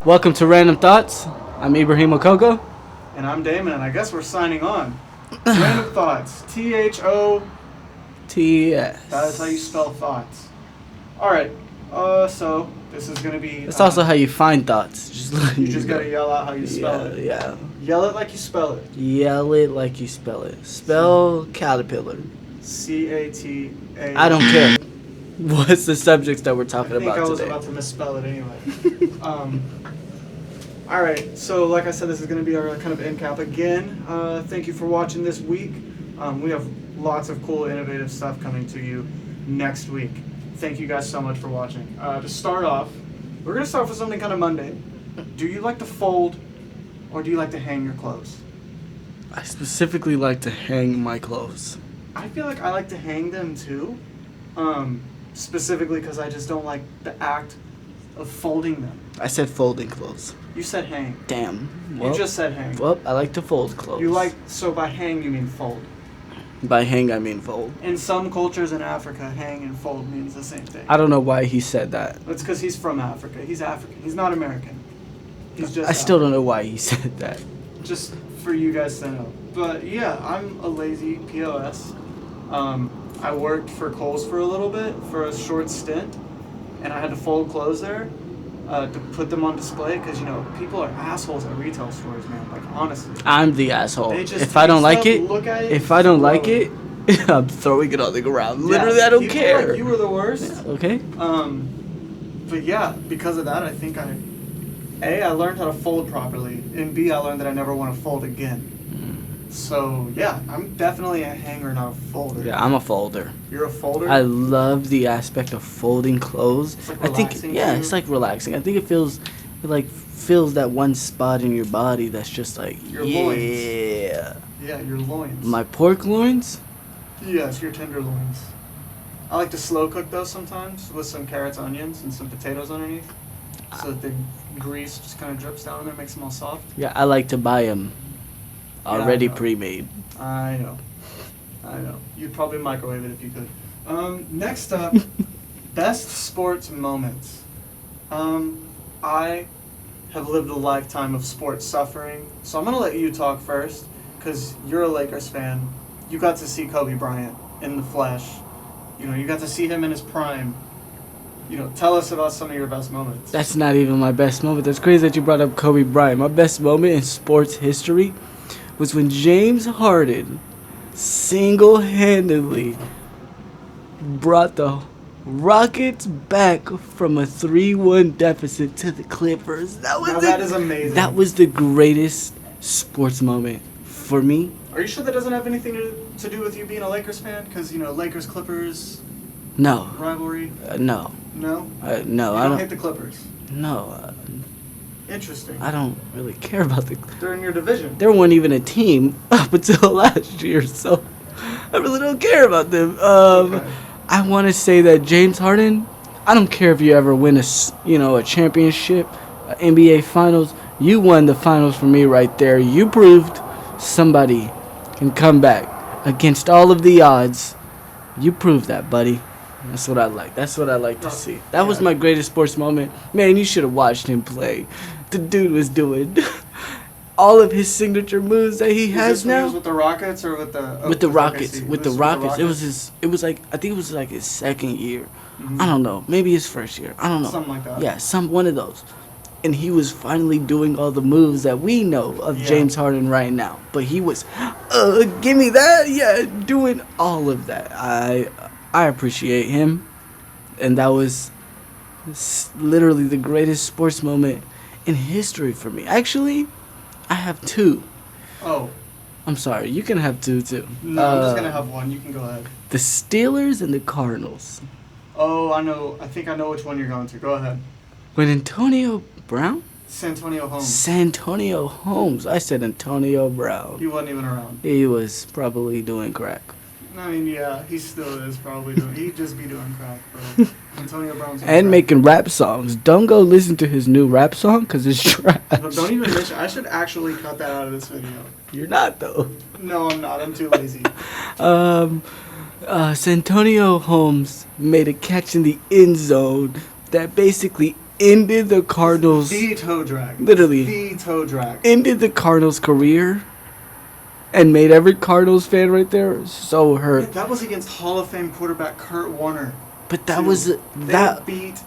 Welcome to Random Thots. I'm Ibrahim Okoko. And I'm Damon, and I guess we're signing on. Random Thots. THOTS. That is how you spell thoughts. Alright, so this is going to be... That's also how you find thoughts. You just got to yell out how you spell it. Yeah. Yell it like you spell it. Yell it like you spell it. Spell caterpillar. C-A-T-A... I don't care. What's the subjects that we're talking about today? I think I was about to misspell it anyway. Alright, so like I said, this is going to be our kind of end cap again. Thank you for watching this week. We have lots of cool, innovative stuff coming to you next week. Thank you guys so much for watching. To start off, we're going to start with something kind of mundane. Do you like to fold or do you like to hang your clothes? I specifically like to hang my clothes. I feel like I like to hang them too. Specifically because I just don't like the act of folding them. I said folding clothes. You said hang. Damn. Well, you just said hang. Well, I like to fold clothes. So by hang you mean fold. By hang I mean fold. In some cultures in Africa, hang and fold means the same thing. I don't know why he said that. It's because he's from Africa. He's African. He's not American. He's just I still don't know why he said that. Just for you guys to know. But yeah, I'm a lazy POS. I worked for Kohl's for a little bit, for a short stint, and I had to fold clothes there to put them on display because, you know, people are assholes at retail stores, man. Like, honestly. I'm the asshole. If I don't like it, I'm throwing it on the ground. Literally, I don't care. Like you were the worst. Yeah, okay. But yeah, because of that, I think I learned how to fold properly, and B, I learned that I never want to fold again. So, yeah, I'm definitely a hanger, not a folder. Yeah, I'm a folder. You're a folder? I love the aspect of folding clothes. It's like relaxing. It's like relaxing. I think it fills that one spot in your body that's just like, your loins. Yeah, your loins. My pork loins? Yes, your tenderloins. I like to slow cook those sometimes with some carrots, onions, and some potatoes underneath. So that the grease just kind of drips down there, makes them all soft. Yeah, I like to buy them already pre-made. I know. You'd probably microwave it if you could. Next up, best sports moments. I have lived a lifetime of sports suffering, so I'm going to let you talk first, because you're a Lakers fan. You got to see Kobe Bryant in the flesh. You know, you got to see him in his prime. You know, tell us about some of your best moments. That's not even my best moment. That's crazy that you brought up Kobe Bryant. My best moment in sports history was when James Harden single-handedly brought the Rockets back from a 3-1 deficit to the Clippers. That is amazing. That was the greatest sports moment for me. Are you sure that doesn't have anything to do with you being a Lakers fan? Because, you know, Lakers-Clippers rivalry? No. No? No, I don't hate the Clippers? No. Interesting. I don't really care about They're in your division. There weren't even a team up until last year, so I really don't care about them. Okay. I want to say that James Harden, I don't care if you ever win a championship, NBA Finals. You won the finals for me right there. You proved somebody can come back against all of the odds. You proved that, buddy. That's what I like. That's what I like to see. That was my greatest sports moment. Man, you should have watched him play. The dude was doing all of his signature moves that he has now. With the Rockets or with the with the Rockets? With the Rockets. It was like his second year. Mm-hmm. I don't know. Maybe his first year. I don't know. Something like that. Yeah, one of those. And he was finally doing all the moves that we know of James Harden right now. But he was, give me that. Yeah, doing all of that. I appreciate him. And that was literally the greatest sports moment in history for me. Actually, I have two. Oh. I'm sorry. You can have two, too. No, I'm just going to have one. You can go ahead. The Steelers and the Cardinals. Oh, I know. I think I know which one you're going to. Go ahead. When Antonio Brown? Santonio Holmes. Santonio Holmes. I said Antonio Brown. He wasn't even around. He was probably doing crack. I mean, yeah, he still is probably doing. He'd just be doing crack, bro. Antonio Brown's and making rap songs. Don't go listen to his new rap song because it's trash. Don't even mention. I should actually cut that out of this video. You're not though. No, I'm not. I'm too lazy. Santonio Holmes made a catch in the end zone that basically ended the Cardinals. The toe drag. Literally. The toe drag. Ended the Cardinals' career. And made every Cardinals fan right there so hurt. Yeah, that was against Hall of Fame quarterback Kurt Warner. But that too. was that. They beat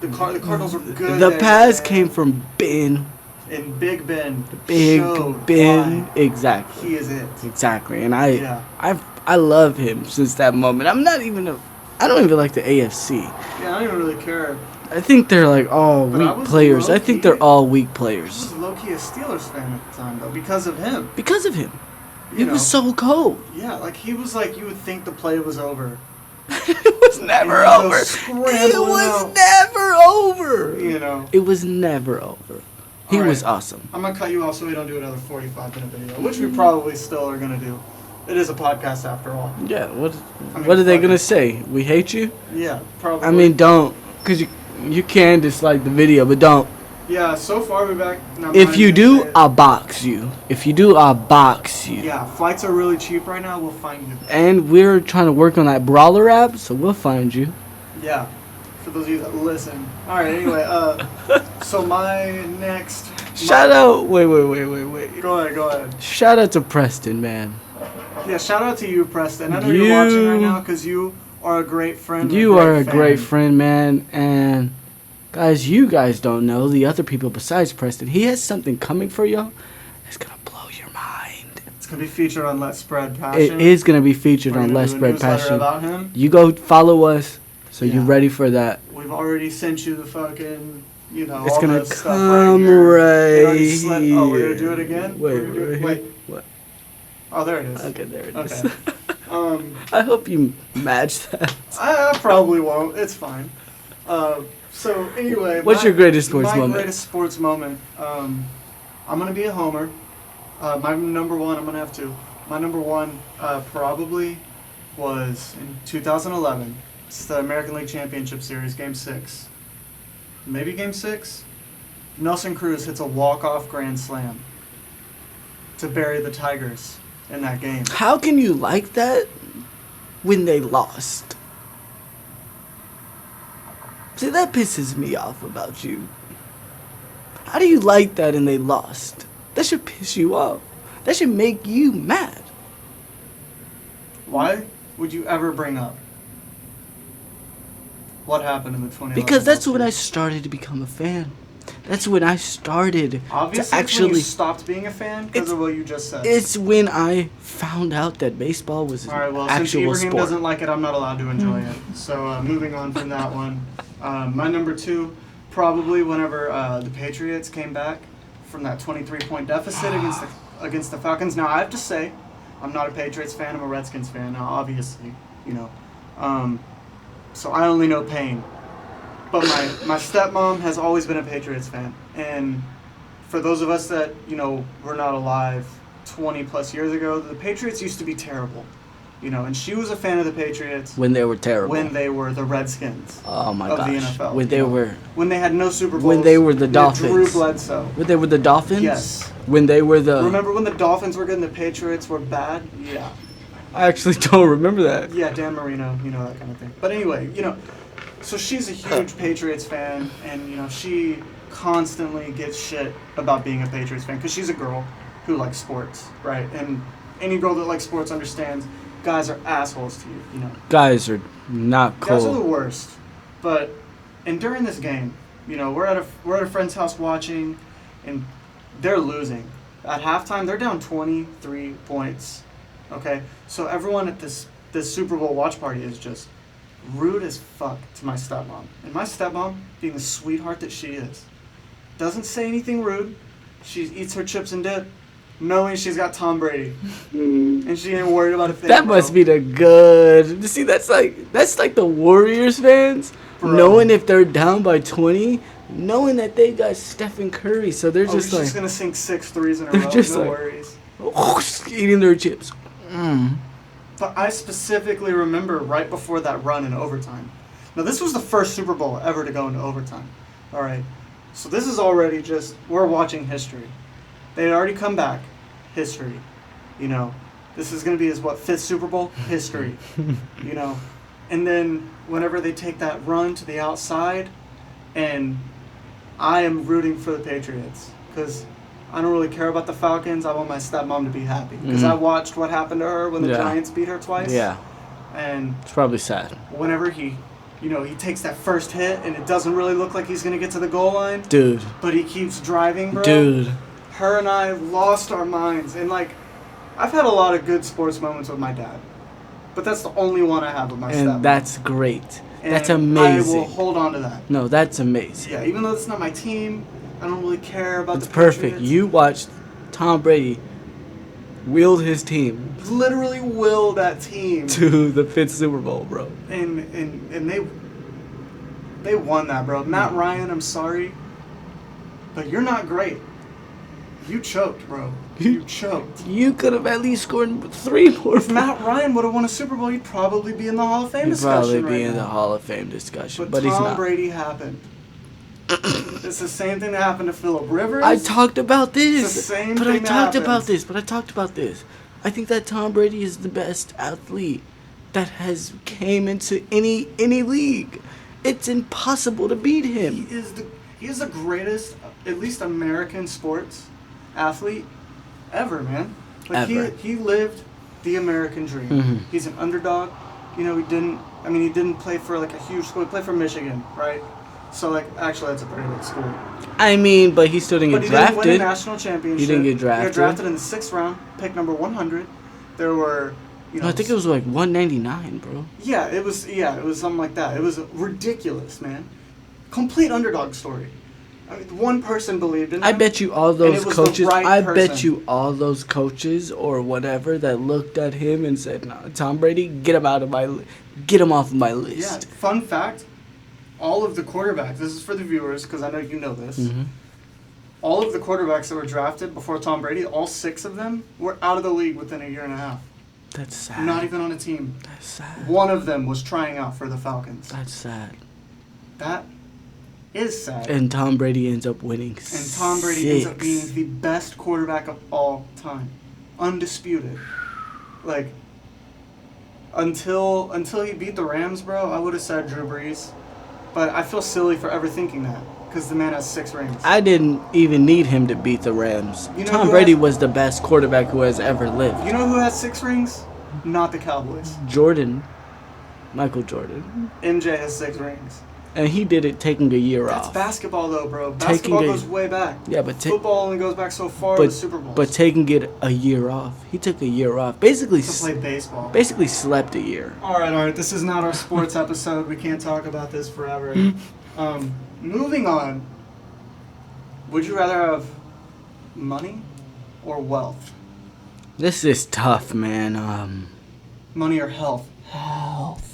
the Cardinals were good. The pass came from Ben. And Big Ben. Big showed Ben. why Exactly. he is it. Exactly. And Yeah. I love him since that moment. I don't even like the AFC. Yeah, I don't even really care. I think they're like all But I weak was players. I low-key- think they're all weak I players. was low-key a Steelers fan at the time, though, because of him. Because of him. You He know. was so cold. Yeah, like he was like you would think the play was over. It was never And he'd go over. It scrambling was out. never over. You know. It was never over. He All right. was awesome. I'm gonna cut you off so we don't do another 45-minute video, which we probably still are gonna do. It is a podcast after all. Yeah, what I mean, what are they fuck gonna it. say? We hate you? Yeah, probably. I mean, don't, cause you can dislike the video, but don't. yeah. So far, we're back. Now, If mind you say do, it. I'll box you. If you do, I'll box you. Yeah, flights are really cheap right now. We'll find you. And we're trying to work on that brawler app, so we'll find you. Yeah, for those of you that listen. All right. Anyway, so my next. Shout out. Wait. Go ahead. Shout out to Preston, man. Yeah, shout out to you, Preston. I know you're watching right now because you are a great friend. and You are a fan. great friend, man. And guys, you guys don't know the other people besides Preston. He has something coming for y'all. It's gonna blow your mind. It's gonna be featured on Let's Spread Passion. It is gonna be featured We're on gonna Let's do a Spread newsletter Passion. about him. You go follow us, so you Yeah. ready for that. We've already sent you the fucking, It's all gonna the stuff come right here. It already right slid- Oh, we're gonna do here. it again. Wait, We're gonna do it- wait. What? Oh, there it is. Okay, there it is. Okay. I hope you match that. I probably won't. It's fine. So anyway, What's your greatest sports my moment? greatest sports moment. I'm gonna be a homer. My number one. I'm gonna have two. My number one probably was in 2011. It's the American League Championship Series, Game 6. Maybe Game 6. Nelson Cruz hits a walk-off grand slam to bury the Tigers in that game. How can you like that when they lost? See, that pisses me off about you. How do you like that and they lost? That should piss you off. That should make you mad. Why would you ever bring up what happened in the 2011 Because that's World when I Series? started to become a fan. That's when I started Obviously, to it's when you actually. stopped being a fan because It's- of what you just said. It's when I found out that baseball was an All right, well, since actual Ibrahim sport. doesn't like it, I'm not allowed to enjoy it. So moving on from that one. My number two, probably whenever the Patriots came back from that 23-point deficit against the Falcons. Now, I have to say, I'm not a Patriots fan. I'm a Redskins fan. Now, obviously, so I only know pain. But my stepmom has always been a Patriots fan. And for those of us that, were not alive 20 plus years ago, the Patriots used to be terrible. And she was a fan of the Patriots When they were terrible. when they were the Redskins Oh my of gosh. the NFL. When they were. When they had no Super Bowls. When they were the They had Drew Dolphins. Bledsoe. When they were the Dolphins? Yes. When they were the. Remember when the Dolphins were good and the Patriots were bad? Yeah. I actually don't remember that. Yeah, Dan Marino, that kind of thing. But anyway, so she's a huge Patriots fan, and, she constantly gives shit about being a Patriots fan because she's a girl who likes sports, right? And any girl that likes sports understands guys are assholes to you, Guys are not Guys are the cool. worst. And during this game, we're at a friend's house watching, and they're losing. At halftime, they're down 23 points. Okay, so everyone at this Super Bowl watch party is just rude as fuck to my stepmom. And my stepmom, being the sweetheart that she is, doesn't say anything rude. She eats her chips and dip, knowing she's got Tom Brady, and she ain't worried about a thing. That must be the good. See, that's like the Warriors fans, Bro. knowing if they're down by 20, knowing that they got Stephen Curry, so they're just she's like just gonna sink 6 threes in a They're row. just No like- worries. eating their chips. But I specifically remember right before that run in overtime. Now, this was the first Super Bowl ever to go into overtime. All right. So this is already we're watching history. They had already come back. History. This is going to be his, 5th Super Bowl? History. And then whenever they take that run to the outside and I am rooting for the Patriots because I don't really care about the Falcons. I want my stepmom to be happy because I watched what happened to her when the Giants beat her twice. Yeah. And it's probably sad. Whenever he takes that first hit and it doesn't really look like he's going to get to the goal line. Dude. But he keeps driving, bro. Dude. Her and I lost our minds. And, like, I've had a lot of good sports moments with my dad. But that's the only one I have with my stepmom. And that's great. And that's amazing. I will hold on to that. No, that's amazing. Yeah, even though it's not my team, I don't really care about it's the perfect. Patriots. You watched Tom Brady wield his team. Literally will that team. To the 5th Super Bowl, bro. And they won that, bro. Matt Ryan, I'm sorry, but you're not great. You choked, bro. You choked. You could have at least scored 3 more. If Matt Ryan would have won a Super Bowl, he'd probably be in the Hall of Fame discussion. He'd probably be in the Hall of Fame discussion, but he's not. Tom Brady happened. It's the same thing that happened to Phillip Rivers. I talked about this. It's the same but thing I talked about this. I think that Tom Brady is the best athlete that has came into any league. It's impossible to beat him. He is the greatest, at least American sports athlete ever, man. Like ever. He lived the American dream. Mm-hmm. He's an underdog. You know, he didn't play for like a huge school. He played for Michigan, right? So like, actually, that's a pretty big school. I mean, but he still didn't get drafted. But he didn't win a national championship. He didn't get drafted. He got drafted in the 6th round, pick number 100. There were, No, I think it was like 199, bro. Yeah, it was something like that. It was ridiculous, man. Complete underdog story. I mean, one person believed in him. I bet you all those coaches. I bet you all those coaches or whatever that looked at him and said, "No, Tom Brady, get him off of my list." Yeah. Fun fact: all of the quarterbacks. This is for the viewers because I know you know this. Mm-hmm. All of the quarterbacks that were drafted before Tom Brady, all 6 of them were out of the league within a year and a half. That's sad. Not even on a team. That's sad. One of them was trying out for the Falcons. That's sad. That is sad. And Tom Brady ends up winning. And Tom Brady ends up being the best quarterback of all time. Undisputed. Like, until he beat the Rams, bro, I would have said Drew Brees. But I feel silly for ever thinking that. Because the man has 6 rings. I didn't even need him to beat the Rams. You know Tom Brady was the best quarterback who has ever lived. You know who has 6 rings? Not the Cowboys. Michael Jordan. MJ has 6 rings. And he did it taking a year off. That's basketball, though, bro. Basketball goes way back. Yeah, but football only goes back so far with Super Bowls. But taking it a year off. He took a year off. Basically, to play baseball. Basically slept a year. All right. This is not our sports episode. We can't talk about this forever. Moving on. Would you rather have money or wealth? This is tough, man. Money or health? Health.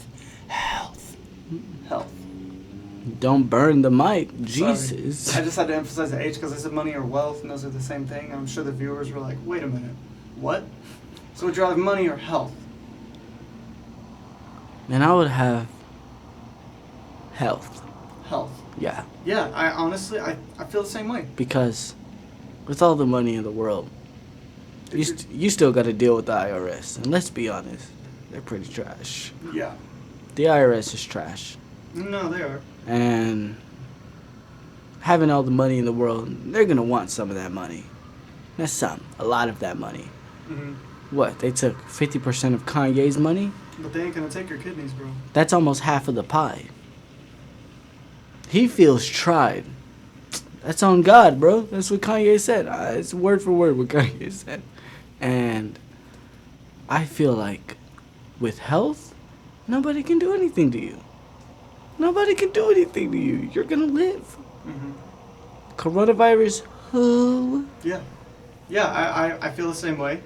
Don't burn the mic. Jesus. Sorry. I just had to emphasize the H because I said money or wealth, and those are the same thing. I'm sure the viewers were like, wait a minute. What? So would you rather have money or health? Man, I would have health. Health. Yeah. Yeah, I honestly feel the same way. Because with all the money in the world, you still got to deal with the IRS. And let's be honest, they're pretty trash. Yeah. The IRS is trash. No, they are. And having all the money in the world, they're going to want some of that money. That's a lot of that money. Mm-hmm. What, they took 50% of Kanye's money? But they ain't going to take your kidneys, bro. That's almost half of the pie. He feels tried. That's on God, bro. That's what Kanye said. It's word for word what Kanye said. And I feel like with health, nobody can do anything to you. Nobody can do anything to you. You're going to live. Mm-hmm. Coronavirus, who? Yeah. Yeah, I feel the same way.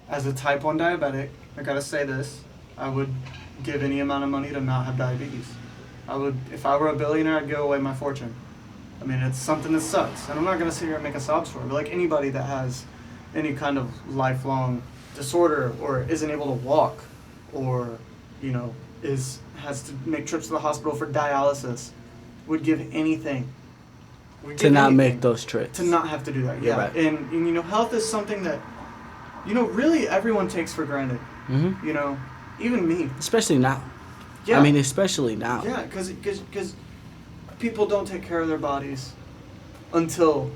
As a type 1 diabetic, I got to say this. I would give any amount of money to not have diabetes. If I were a billionaire, I'd give away my fortune. I mean, it's something that sucks. And I'm not going to sit here and make a sob story, but like anybody that has any kind of lifelong disorder or isn't able to walk or, you know, has to make trips to the hospital for dialysis would give anything. To not make those trips. To not have to do that, yeah. Right. And, you know, health is something that, you know, really everyone takes for granted. Mm-hmm. You know, even me. Especially now. Yeah. I mean, especially now. Yeah, because people don't take care of their bodies until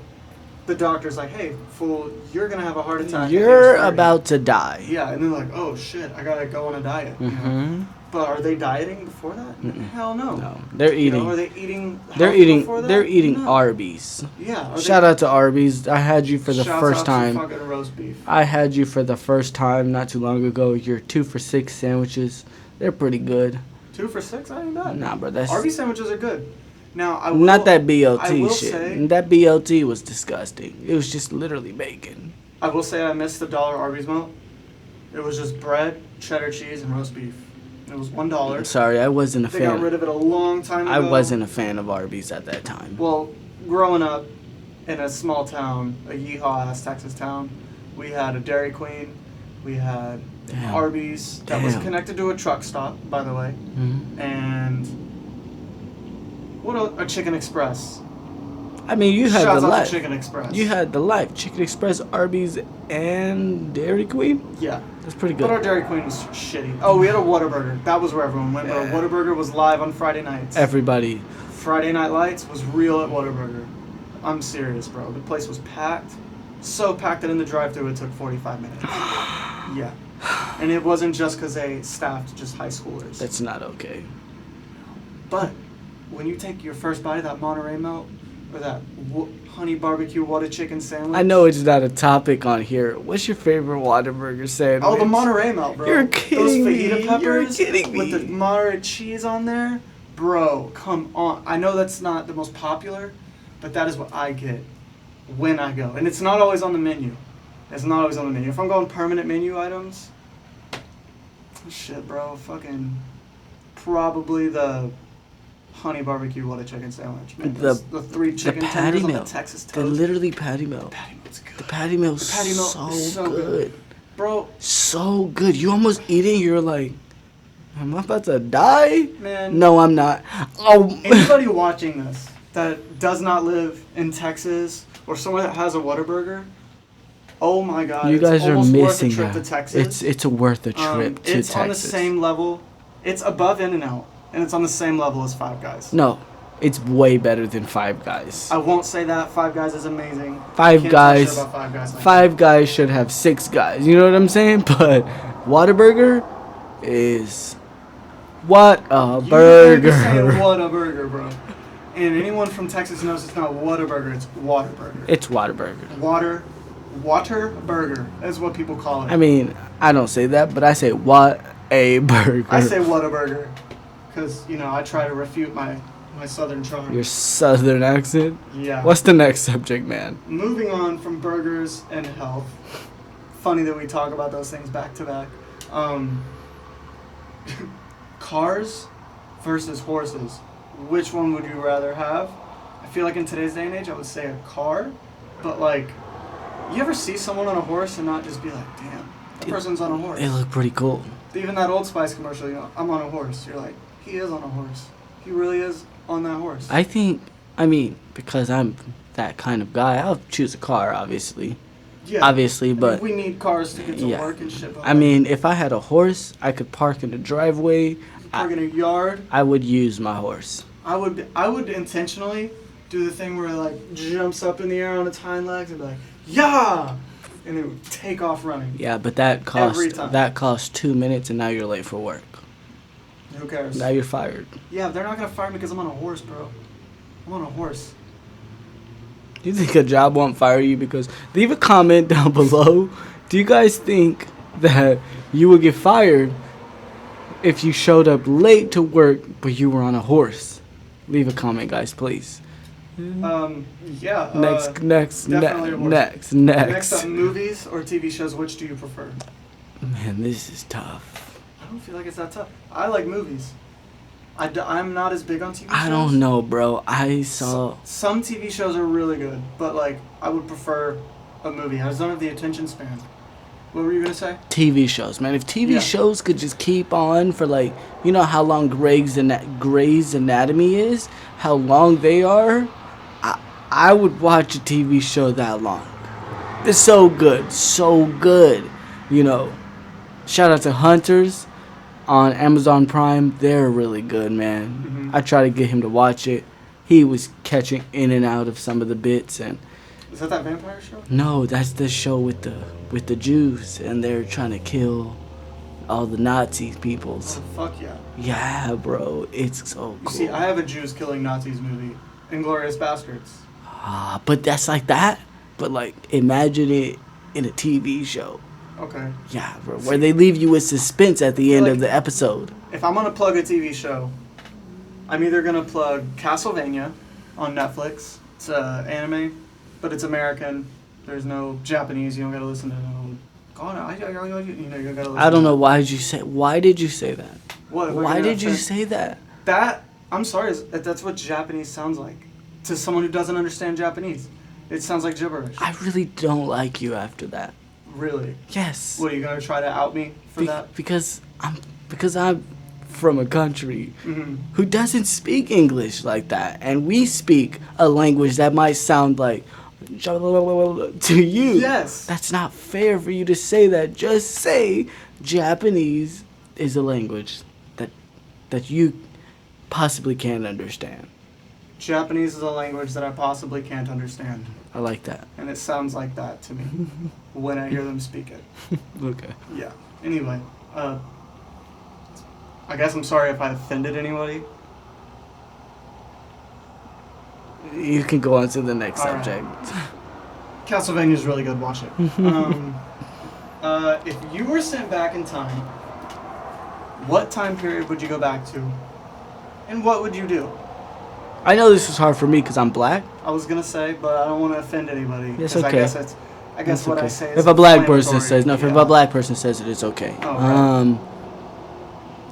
the doctor's like, hey, fool, you're going to have a heart attack. You're about to die. Yeah, and they're like, oh, shit, I got to go on a diet. You know? But are they dieting before that? Hell no. No, they're eating. Are they eating? They're eating. Before that? They're eating No. Arby's. Yeah. Shout out to Arby's. I had you for the first time. Fucking roast beef. I had you for the first time not too long ago. Your 2 for $6 sandwiches. They're pretty good. 2 for $6? I ain't bad. Nah, bro, that's Arby's sandwiches are good. Now I will, not that I BLT will shit. say- That BLT was disgusting. It was just literally bacon. I will say I missed the dollar Arby's melt. It was just bread, cheddar cheese, and roast beef. It was $1. I'm sorry, I wasn't a They got rid fan. of it a long time ago. I wasn't a fan of Arby's at that time. Well, growing up in a small town, a yeehaw-ass Texas town, we had a Dairy Queen, we had Damn. Arby's that was Damn. connected to a truck stop, by the way, and a Chicken Express. I mean, you had Shouts the out life. to Chicken Express. You had the life. Chicken Express, Arby's, and Dairy Queen. Yeah. That's pretty But our good. Dairy Queen was shitty. Oh, we had a Whataburger. That was where everyone went, bro. Yeah. Whataburger was live on Friday nights. Everybody. Friday Night Lights was real at Whataburger. I'm serious, bro. The place was packed. So packed that in the drive-thru it took 45 minutes. Yeah. And it wasn't just because they staffed just high schoolers. That's not okay. But when you take your first bite of that Monterey melt or that honey barbecue water chicken sandwich. I know it's not a topic on here. What's your favorite Whataburger sandwich? Oh, the Monterey melt, bro. You're kidding Those me. fajita peppers You're kidding with me. the Monterey cheese on there. Bro, come on. I know that's not the most popular, but that is what I get when I go. And it's not always on the menu. It's not always on the menu. If I'm going permanent menu items, shit, bro, fucking probably the honey barbecue water chicken sandwich. Man, the 3 chicken the patty tenders on melt. the Texas The toast. literally patty melt. Patty melt's good. The patty melt's The patty melt so, is so good. Bro, So good. You almost eating. You're like, am I about to die? man. No, I'm not. Oh. Anybody watching this that does not live in Texas or somewhere that has a Whataburger, oh my God! You guys it's are almost missing worth a trip that. to Texas. It's worth a trip to it's Texas. on the same level. It's above In-N-Out, and it's on the same level as Five Guys. No, it's way better than Five Guys. I won't say that. Five Guys is amazing. Five Can't talk shit Guys. about Five Guys. Like Five Guys should have 6 guys. You know what I'm saying? But Whataburger is what a that. burger. You saying what a burger, bro. And anyone from Texas knows it's not Whataburger. It's Waterburger. It's Whataburger. Water burger is what people call it. I mean, I don't say that, but I say what a burger. I say Whataburger because, you know, I try to refute my southern charm. Your southern accent. Yeah. What's the next subject, man? Moving on from burgers and health. Funny that we talk about those things back to back. Cars versus horses. Which one would you rather have? I feel like in today's day and age, I would say a car. But, like, you ever see someone on a horse and not just be like, damn, that person's on a horse? They look pretty cool. Even that Old Spice commercial, you know, I'm on a horse. You're like, he is on a horse. He really is on that horse. I mean, because I'm that kind of guy, I'll choose a car, obviously. Yeah. Obviously, I mean, but we need cars to get to yeah. work and shit. But I mean, if I had a horse, I could park in the driveway. park in a yard. I would use my horse. I would intentionally do the thing where it like jumps up in the air on its hind legs and be like, yeah, and it would take off running. Yeah, but that Every cost time. 2 minutes, and now you're late for work. Who cares? Now you're fired. Yeah, they're not gonna fire me because I'm on a horse, bro. I'm on a horse. Do you think a job won't fire you? Because leave a comment down below. Do you guys think that you would get fired if you showed up late to work but you were on a horse? Leave a comment, guys, please. Yeah. Next definitely a horse. Next up, next. movies or TV shows, which do you prefer? Man, this is tough. I don't feel like it's that tough. I like movies. I'm not as big on TV shows. I don't know, bro. I saw. Some TV shows are really good, but like I would prefer a movie. I just don't have the attention span. What were you gonna say? TV shows, man. If TV Yeah. shows could just keep on for like, you know how long Grey's Anatomy is, how long they are, I would watch a TV show that long. It's so good, so good. You know, shout out to Hunters on Amazon Prime. They're really good, man. Mhm. I try to get him to watch it. he was catching in and out of some of the bits. And Is that vampire show? no, that's the show with the Jews, and they're trying to kill all the Nazi peoples. Oh, fuck yeah. Yeah, bro, it's so cool. You see, I have a Jews killing Nazis movie, Inglourious Bastards. But that's like that. But like, imagine it in a TV show. Okay. Yeah, bro, where they leave you with suspense at the end of the episode. If I'm gonna plug a TV show, I'm either gonna plug Castlevania on Netflix. It's anime, but it's American. There's no Japanese. You don't gotta listen to no. You gotta listen. I don't know why did you say that? What? Why did you say that? That? I'm sorry. That's what Japanese sounds like to someone who doesn't understand Japanese. It sounds like gibberish. I really don't like you after that. Really? Yes. What, are you gonna try to out me for that? Because I'm from a country Mm-hmm. who doesn't speak English like that, and we speak a language that might sound like to you. Yes. That's not fair for you to say that. Just say Japanese is a language that you possibly can't understand. Japanese is a language that I possibly can't understand. I like that. And it sounds like that to me when I hear them speak it. Okay. Yeah. Anyway, I guess I'm sorry if I offended anybody. You can go on to the next All right. subject. Castlevania's really good. Watch it. If you were sent back in time, what time period would you go back to? And what would you do? I know this is hard for me because I'm black. I was gonna say, but I don't want to offend anybody. It's 'cause okay. I guess It's what okay. I say is if a black person inflammatory. says if a black person says it, it's okay. Okay.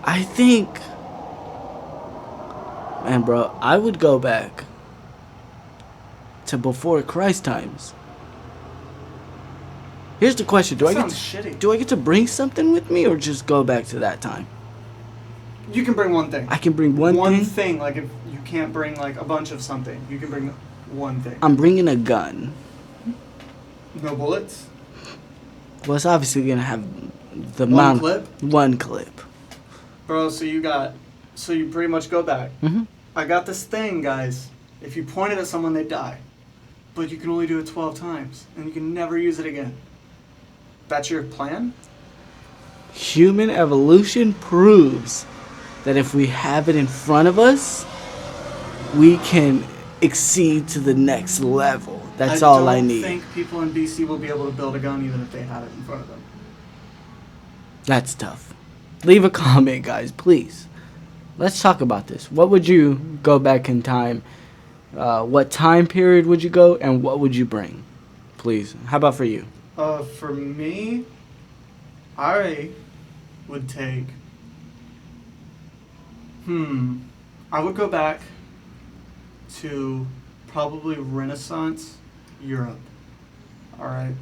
I think, man, bro, I would go back to before Christ times. Here's the question: Do Sounds shitty. I get to bring something with me, or just go back to that time? You can bring one thing. I can bring one thing. thing. Like if you can't bring like a bunch of something, you can bring one thing. I'm bringing a gun. No bullets. Well, it's obviously gonna have the One clip? One clip. Bro, so you pretty much go back. Mhm. I got this thing, guys. If you point it at someone, they die. But you can only do it 12 times, and you can never use it again. That's your plan? Human evolution proves that if we have it in front of us, we can exceed to the next level. That's all I need. I don't think people in BC will be able to build a gun even if they had it in front of them. That's tough. Leave a comment, guys, please. Let's talk about this. What would you go back in time? What time period would you go, and what would you bring? Please. How about for you? For me, I would take... I would go back to probably Renaissance Europe. Alright?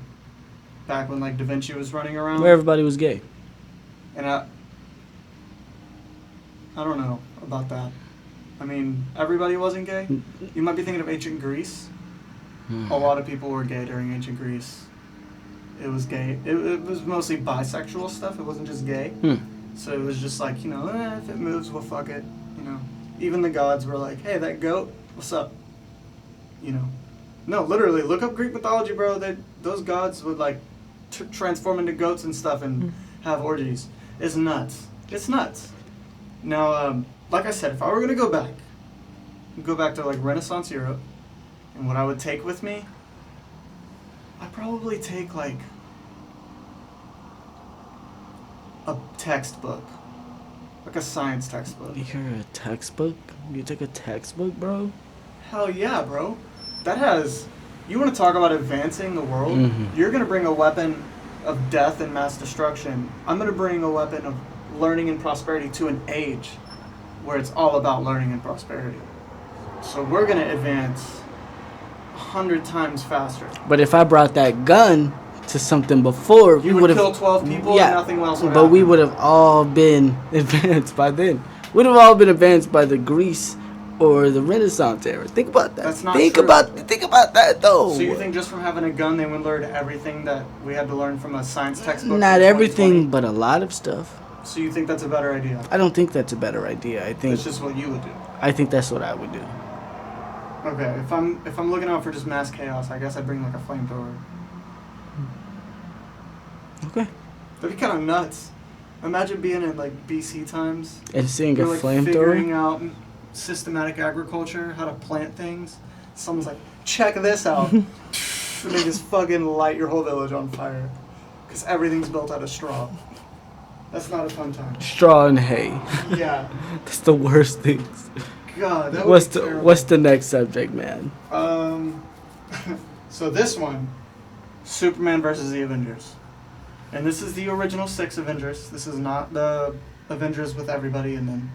Back when, like, Da Vinci was running around. Where everybody was gay. And I don't know about that. I mean, everybody wasn't gay. You might be thinking of ancient Greece. A lot of people were gay during ancient Greece. It was gay. It was mostly bisexual stuff. It wasn't just gay. So it was just like, if it moves, well, fuck it. Even the gods were like, hey, that goat, what's up? No, literally, look up Greek mythology, bro. Those gods would like transform into goats and stuff and have orgies. It's nuts. It's nuts. Now, like I said, if I were gonna go back to like Renaissance Europe, and what I would take with me, I'd probably take like a textbook, like a science textbook. You're a textbook? You took a textbook, bro? Hell yeah, bro. You want to talk about advancing the world? Mm-hmm. You're going to bring a weapon of death and mass destruction. I'm going to bring a weapon of learning and prosperity to an age where it's all about learning and prosperity. So we're going to advance 100 times faster. But if I brought that gun to something before, You would kill 12 people and nothing else would but we happen. would have all been advanced by then. We'd have all been advanced by the Greece or the Renaissance era. Think about that. That's not think true. about that though. So you think just from having a gun they would learn everything that we had to learn from a science textbook? Not from everything, 2020? but a lot of stuff. So you think that's a better idea? I don't think that's a better idea. I think That's just what you would do. that's what I would do. Okay, if I'm looking out for just mass chaos, I guess I'd bring like a flamethrower. Okay. That'd be kind of nuts. Imagine being in like BC times. And seeing a You're like flamethrower. figuring out systematic agriculture, how to plant things. Someone's like, check this out. And they just fucking light your whole village on fire. Because everything's built out of straw. That's not a fun time. Straw and hay. Yeah. That's the worst things. God, that would be terrible. What's the next subject, man? So this one, Superman versus the Avengers. And this is the original 6 Avengers. This is not the Avengers with everybody in them.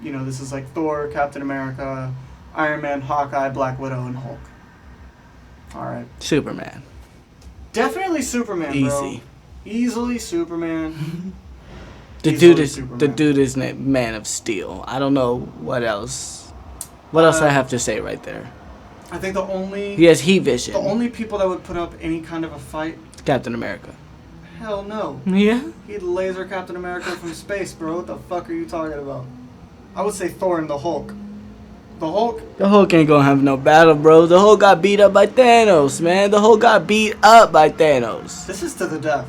This is like Thor, Captain America, Iron Man, Hawkeye, Black Widow, and Hulk. Alright. Superman. Definitely Superman, bro. Easy. Easily Superman. The Superman. dude is Man of Steel. I don't know what else. What else I have to say right there? I think he has heat vision. The only people that would put up any kind of a fight. Captain America. Hell no. Yeah. He'd laser Captain America from space, bro. What the fuck are you talking about? I would say Thor and the Hulk. The Hulk ain't gonna have no battle, bro. The Hulk got beat up by Thanos, man. The Hulk got beat up by Thanos. This is to the death.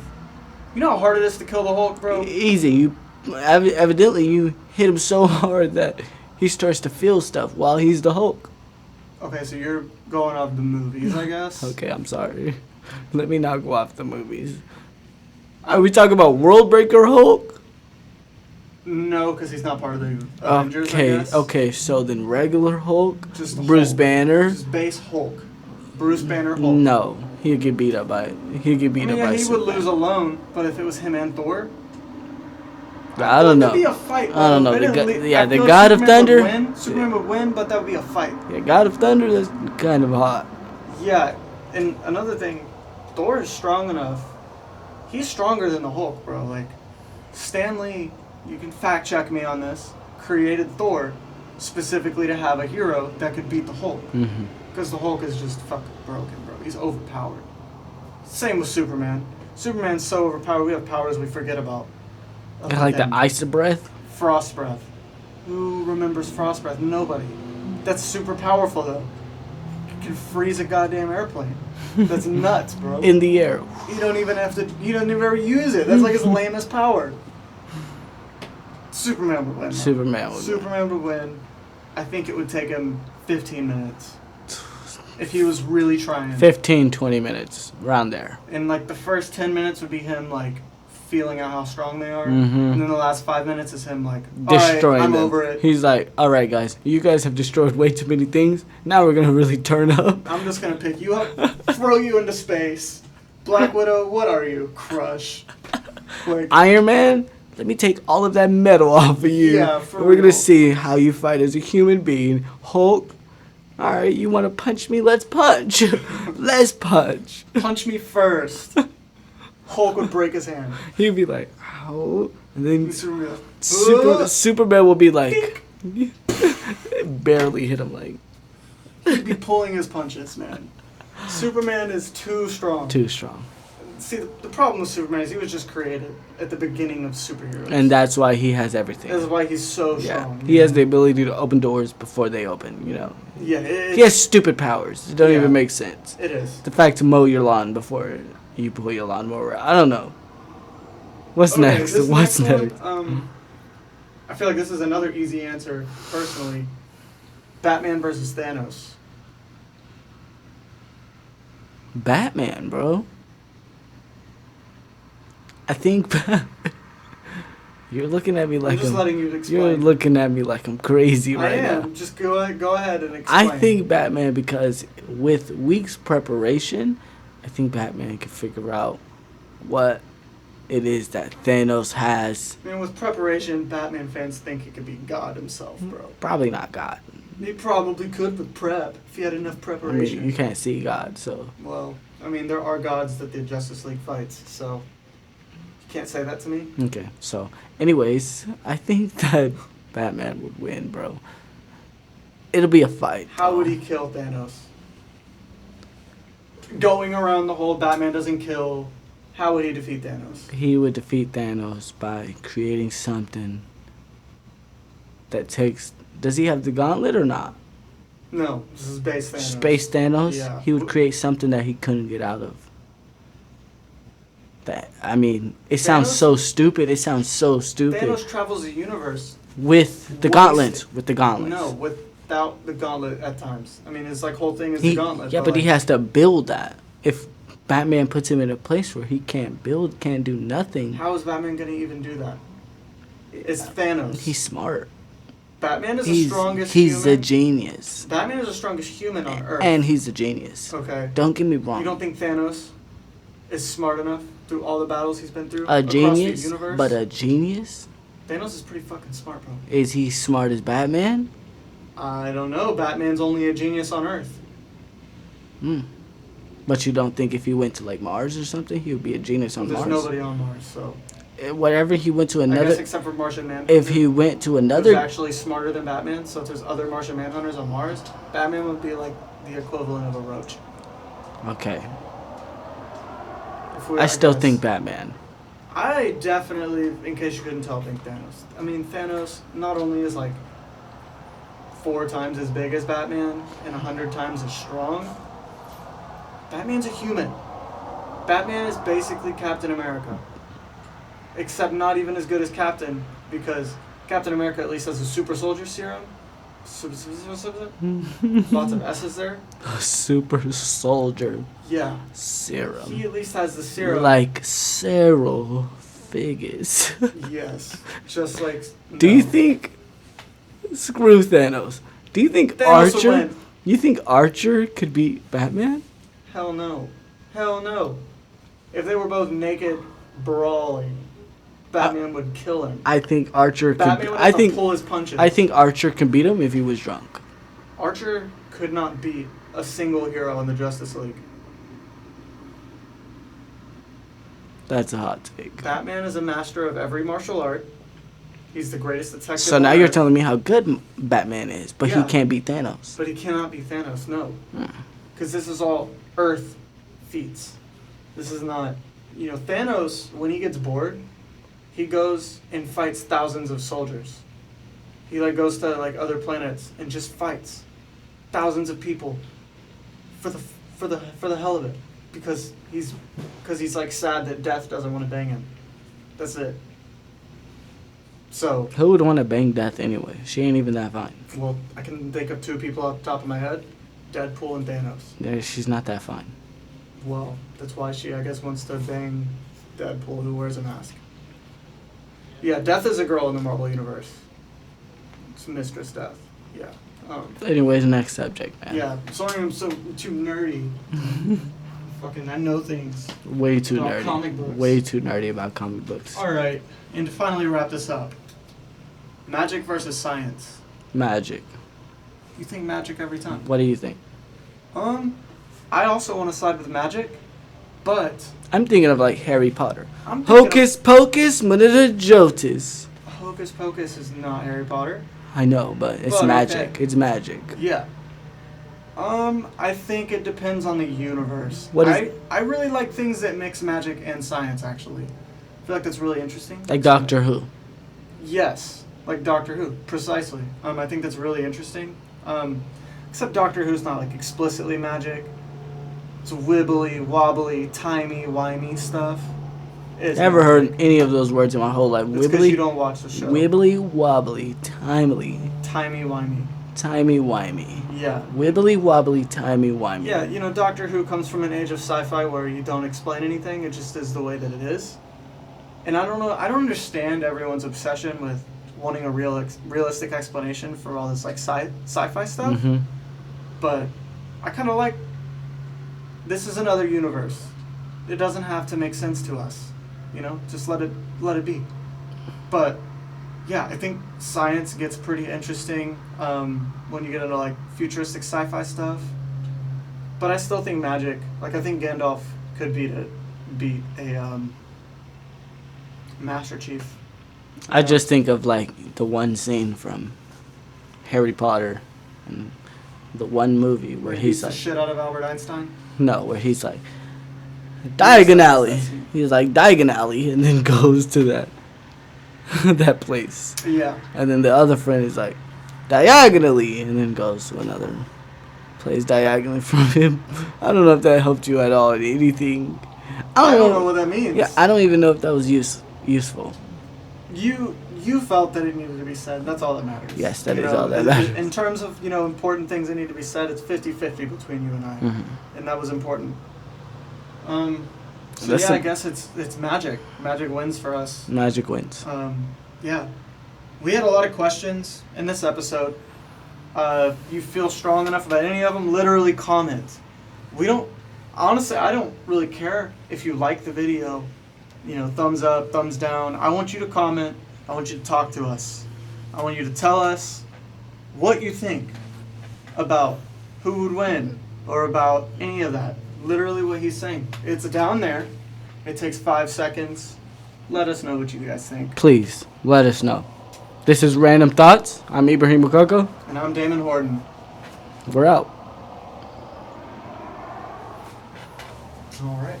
You know how hard it is to kill the Hulk, bro? Easy. Evidently you hit him so hard that he starts to feel stuff while he's the Hulk. Okay, so you're going off the movies, I guess. Okay, I'm sorry. Let me not go off the movies. Are we talking about World Breaker Hulk? No, because he's not part of the Avengers, I guess. Okay, so then regular Hulk? Just Bruce Hulk. Banner? Just base Hulk. Bruce Banner Hulk. No, he'd get beat up by He Superman. would lose alone, but if it was him and Thor... I don't know. That'd be a fight, bro. I don't know. I The feel like God of Thunder? Superman would win, but that would be a fight. Yeah, God of Thunder, that's kind of hot. Yeah, and another thing, Thor is strong enough. He's stronger than the Hulk, bro. Like, Stan Lee, you can fact check me on this, created Thor specifically to have a hero that could beat the Hulk. Because the Hulk is just fucking broken, bro. He's overpowered. Same with Superman. Superman's so overpowered, we have powers we forget about. Like the ice breath? Frost breath. Who remembers frost breath? Nobody. That's super powerful, though. You can freeze a goddamn airplane. That's nuts, bro. In the air. You don't even have to. You don't even ever use it. That's like his lamest power. Superman would win. Superman would win. I think it would take him 15 minutes. If he was really trying. 15, 20 minutes. Around there. And like the first 10 minutes would be him like feeling out how strong they are. And then the last 5 minutes is him like, destroying I'm them. over it. He's like, alright guys, you guys have destroyed way too many things. Now we're going to really turn up. I'm just going to pick you up, throw you into space. Black Widow, what are you? Crush. Like, Iron Man, let me take all of that metal off of you. Yeah, for We're going to real. see how you fight as a human being. Hulk, alright, you want to punch me? Let's punch. Let's punch. Punch me first. Hulk would break his hand. He'd be like, ow. And then Superman, Superman will be like, barely hit him like. he'd be pulling his punches, man. Superman is too strong. Too strong. See, the problem with Superman is he was just created at the beginning of superheroes. And that's why he has everything. That's why he's so strong. He has the ability to open doors before they open, you know. Yeah, He has stupid powers. It don't even make sense. It is. The fact to mow your lawn before you pull your lawnmower out. I don't know. What's next? This What's next next? one, I feel like this is another easy answer, personally. Batman versus Thanos. Batman, bro. I think you're looking at me like I'm just letting you explain. You're looking at me like I'm crazy right now. I am. Just go ahead and explain. I think Batman, because with weeks preparation, I think Batman can figure out what it is that Thanos has. I mean, with preparation, Batman fans think he could be God himself, bro. Probably not God. He probably could with prep, if he had enough I preparation. mean, you can't see God, so. Well, I mean, there are gods that the Justice League fights, so you can't say that to me. Okay, so, anyways, I think that Batman would win, bro. It'll be a fight. How would he kill Thanos? Going around the whole Batman doesn't kill, how would he defeat Thanos? He would defeat Thanos by creating something that takes... Does he have the gauntlet or not? No, this is Space Thanos. Space Thanos. Yeah. He would create something that he couldn't get out of. That it sounds so stupid. It sounds so stupid. Thanos travels the universe With the gauntlets. With the gauntlets. No, without the gauntlet at times. I mean, his like whole thing is the gauntlet. Yeah, but he has to build that. If Batman puts him in a place where he can't build, can't do nothing. How is Batman going to even do that? It's Thanos. He's smart. Batman is the strongest He's human. a genius. Batman is the strongest human on Earth. And he's a genius. Okay. Don't get me wrong. You don't think Thanos is smart enough through all the battles he's been through A across genius, the universe? but a genius? Thanos is pretty fucking smart, bro. Is he smart as Batman? I don't know. Batman's only a genius on Earth. But you don't think if he went to like Mars or something, he would be a genius on There's Mars? nobody on Mars, so. Whatever he went to I another. guess except for Martian Manhunter. If he went to Who's another. actually smarter than Batman, so if there's other Martian Manhunters on Mars, Batman would be like the equivalent of a roach. Okay. If we- I still guess. think Batman. I definitely, in case you couldn't tell, think Thanos. I mean, Thanos not only is like 4 times as big as Batman and 100 times as strong, Batman's a human. Batman is basically Captain America. Except not even as good as Captain, because Captain America at least has a super soldier serum. Lots of S's there. Super soldier Yeah. serum. He at least has the serum. Like Cyril Figgis. Yes. Just like. Do you think. Screw Thanos. Do you think Thanos will Archer. win. You think Archer could beat Batman? Hell no. Hell no. If they were both naked, brawling, Batman would kill him. I think Archer could. Batman would have to pull his punches. I think Archer can beat him if he was drunk. Archer could not beat a single hero in the Justice League. That's a hot take. Batman is a master of every martial art. He's the greatest detective. So on now you're Earth, telling me how good Batman is, but he Yeah. can't beat Thanos. But he cannot beat Thanos, no. Because this is all Earth feats. This is not. Thanos, when he gets bored, he goes and fights thousands of soldiers. He goes to other planets and just fights thousands of people for the hell of it, because he's like sad that Death doesn't want to bang him. That's it. So, Who would want to bang Death anyway? She ain't even that fine. well, I can think of 2 people off the top of my head: Deadpool and Thanos. Yeah, she's not that fine. Well, that's why she, I guess, wants to bang Deadpool, who wears a mask. Yeah, Death is a girl in the Marvel Universe. It's Mistress Death. Yeah. Anyways, next subject, man. Yeah. Sorry, I'm so too nerdy. Fucking, I know things. Way too About nerdy. comic books. Way too nerdy about comic books. All right, and to finally wrap this up, magic versus science. Magic. You think magic every time? What do you think? I also want to side with magic, but I'm thinking of like Harry Potter. I'm thinking Hocus pocus, manita jotis. Hocus Pocus is not Harry Potter. I know, but it's But, magic. okay. It's magic. Yeah. I think it depends on the universe. What is- I really like things that mix magic and science, actually. I feel like that's really interesting. Like Doctor Who. Yes, like Doctor Who, precisely. I think that's really interesting. Except Doctor Who's not explicitly magic. It's wibbly, wobbly, timey-wimey stuff. It's Never magic. heard any of those words in my whole life. It's because you Wibbly, don't watch the show. wibbly, wobbly, timely, Timey-wimey. timey, wimey. Yeah. Wibbly, wobbly, timey, wimey. Yeah, Doctor Who comes from an age of sci-fi where you don't explain anything, it just is the way that it is. And I don't understand everyone's obsession with wanting a realistic explanation for all this sci-fi stuff. Mm-hmm. But I kind of like, this is another universe. It doesn't have to make sense to us, just let it be. But yeah, I think science gets pretty interesting when you get into futuristic sci-fi stuff. But I still think magic, I think Gandalf could beat a Master Chief. I just think of the one scene from Harry Potter and the one movie where he's the shit out of Albert Einstein. where he's diagonally. He's diagonally, and then goes to that that place. Yeah. And then the other friend is diagonally, and then goes to another plays diagonally from him. I don't know if that helped you at all in anything. I don't know what that means. Yeah, I don't even know if that was useful. You felt that it needed to be said. That's all that matters. Yes, that is all that matters. In terms of, important things that need to be said, it's 50-50 between you and I. Mm-hmm. And that was important. So I guess it's Magic. Magic wins for us. Magic wins. Yeah. We had a lot of questions in this episode. If you feel strong enough about any of them, literally comment. Honestly, I don't really care if you like the video. Thumbs up, thumbs down. I want you to comment. I want you to talk to us. I want you to tell us what you think about who would win or about any of that. Literally what he's saying. It's down there. It takes 5 seconds. Let us know what you guys think. Please, let us know. This is Random Thoughts. I'm Ibrahim Mukoko. And I'm Damon Horton. We're out. All right.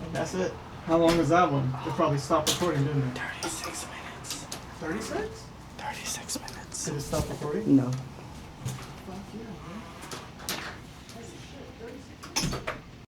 And that's it. How long was that one? It probably stopped recording, didn't it? 36 minutes. 36? 36 minutes. Did it stop recording? No. Fuck yeah.